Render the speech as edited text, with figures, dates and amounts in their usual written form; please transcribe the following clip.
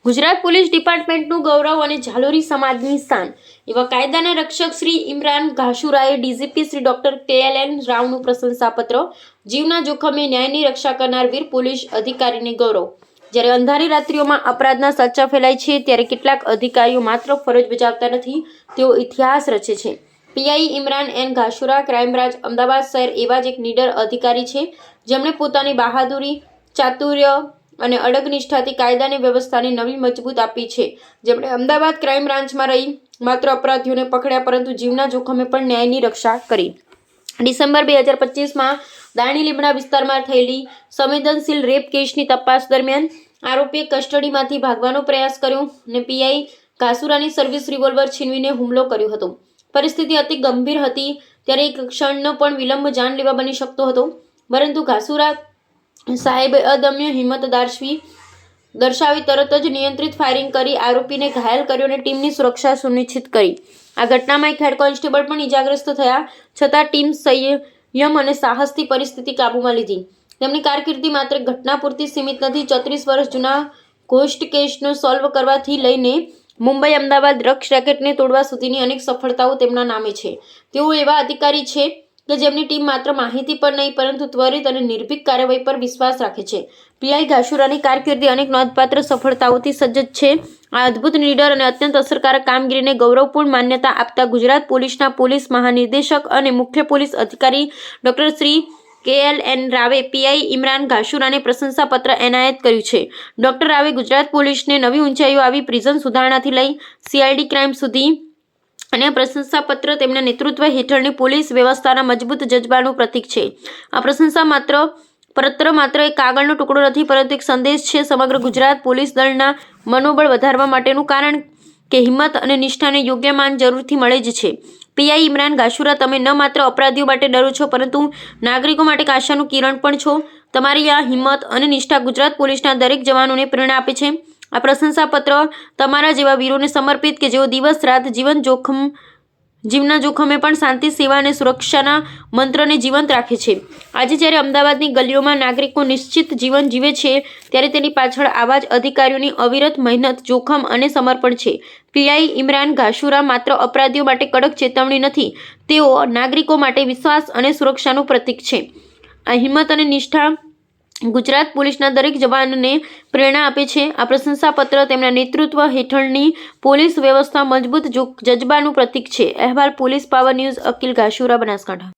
Gujarat police ડિપાર્ટમેન્ટનું ગૌરવ અને ઝાલોરી સમાજની શાન એવા કાયદાના રક્ષક શ્રી ઇમરાન ઘાસુરાએ ડીજીપી શ્રી ડોક્ટર KLN રાવનું પ્રશંસાપત્ર. જીવના જોખમે ન્યાયની રક્ષા કરનાર વીર પોલીસ અધિકારીને ગૌરવ. જ્યારે અંધારી રાત્રિઓમાં અપરાધના ચર્ચા ફેલાય છે ત્યારે કેટલાક અધિકારીઓ માત્ર ફરજ બજાવતા નથી, તેઓ ઇતિહાસ રચે છે. PI Imran N Ghasura crime branch Ahmedabad શહેર એવા જ એક નીડર અધિકારી છે જેમણે પોતાની બહાદુરી, ચાતુર્ય અને અડગ નિષ્ઠાથી કાયદાની વ્યવસ્થાને નવી મજબૂત આપી છે. જેમણે અમદાવાદ ક્રાઇમ બ્રાન્ચમાં રહી માત્ર અપરાધીઓને પકડ્યા પરંતુ જીવના જોખમે પણ ન્યાયની રક્ષા કરી. ડિસેમ્બર 2025માં દાણી લીમડા વિસ્તારમાં થયેલી સંવેદનશીલ રેપ કેસની તપાસ દરમિયાન આરોપીએ કસ્ટડીમાંથી ભાગવાનો પ્રયાસ કર્યો અને પીઆઈ ઘાસુરાની સર્વિસ રિવોલ્વર છીનવીને હુમલો કર્યો હતો. પરિસ્થિતિ અતિ ગંભીર હતી ત્યારે એક ક્ષણનો પણ વિલંબ જાનલેવા બની શકતો હતો, પરંતુ ઘાસુરા સાહેબે અદમ્ય હિંમત દર્શાવી તરત જ નિયંત્રિત ફાયરિંગ કરી આરોપીને ઘાયલ કર્યો અને ટીમની સુરક્ષા સુનિશ્ચિત કરી. આ ઘટનામાં એક હેડ કોન્સ્ટેબલ પણ ઇજાગ્રસ્ત થયા, છતાં ટીમ સંયમ અને સાહસથી પરિસ્થિતિ કાબૂમાં લીધી. તેમની કારકિર્દી માત્ર ઘટના પૂરતી સીમિત નથી. 34 વર્ષ જૂના ઘોસ્ટ કેસનો સોલ્વ કરવાથી લઈને મુંબઈ અમદાવાદ ડ્રગ્સ રેકેટને તોડવા સુધીની અનેક સફળતાઓ તેમના નામે છે. તેઓ એવા અધિકારી છે કે જેમની ટીમ માત્ર માહિતી પર નહીં પરંતુ ત્વરિત અને નિર્ભીક કાર્યવાહી પર વિશ્વાસ રાખે છે. પીઆઈ ઘાસુરાની કારકિર્દી અનેક નોંધપાત્ર સફળતાઓથી સજ્જ છે. આ અદ્ભુત નીડર અને અત્યંત અસરકારક કામગીરીને ગૌરવપૂર્ણ માન્યતા આપતા ગુજરાત પોલીસના પોલીસ મહાનિર્દેશક અને મુખ્ય પોલીસ અધિકારી ડોક્ટર શ્રી KLN રાવે પીઆઈ ઇમરાન ઘાસુરાને પ્રશંસાપત્ર એનાયત કર્યું છે. ડોક્ટર રાવે ગુજરાત પોલીસને નવી ઊંચાઈઓ આવી પ્રિઝન સુધારણાથી લઈ CID ક્રાઇમ સુધી અને પ્રશંસાપત્ર તેમના નેતૃત્વ હેઠળની પોલીસ વ્યવસ્થાના મજબૂત જજ્બાનું પ્રતીક છે. આ પ્રશંસા પત્ર માત્ર એક કાગળનો ટુકડો નથી પરંતુ એક સંદેશ છે સમગ્ર ગુજરાત પોલીસ દળના મનોબળ વધારવા માટેનું, કારણ કે હિંમત અને નિષ્ઠાને યોગ્ય માન જરૂરથી મળે જ છે. પીઆઈ ઇમરાન ઘાસુરા, તમે ન માત્ર અપરાધીઓ માટે ડરો છો પરંતુ નાગરિકો માટે આશાનું કિરણ પણ છો. તમારી આ હિંમત અને નિષ્ઠા ગુજરાત પોલીસના દરેક જવાનોને પ્રેરણા આપે છે. આ પ્રશંસાપત્ર તમારા જેવા વીરોને સમર્પિત કે જેઓ દિવસ રાત જીવના જોખમે પણ શાંતિ, સેવા અને સુરક્ષાના મંત્રને જીવંત રાખે છે. આજે જ્યારે અમદાવાદની ગલીઓમાં નાગરિકો નિશ્ચિત જીવન જીવે છે ત્યારે તેની પાછળ આવા જ અધિકારીઓની અવિરત મહેનત, જોખમ અને સમર્પણ છે. પીઆઈ ઇમરાન ઘાસુરા માત્ર અપરાધીઓ માટે કડક ચેતવણી નથી, તેઓ નાગરિકો માટે વિશ્વાસ અને સુરક્ષાનું પ્રતીક છે. આ હિંમત અને નિષ્ઠા ગુજરાત પોલીસના દરેક જવાનને પ્રેરણા આપે છે. આ પ્રશંસાપત્ર તેમના નેતૃત્વ હેઠળની પોલીસ વ્યવસ્થા મજબૂત જજ્બાનું પ્રતીક છે. અહેવાલ police power news, Akil Ghasura, Banaskantha.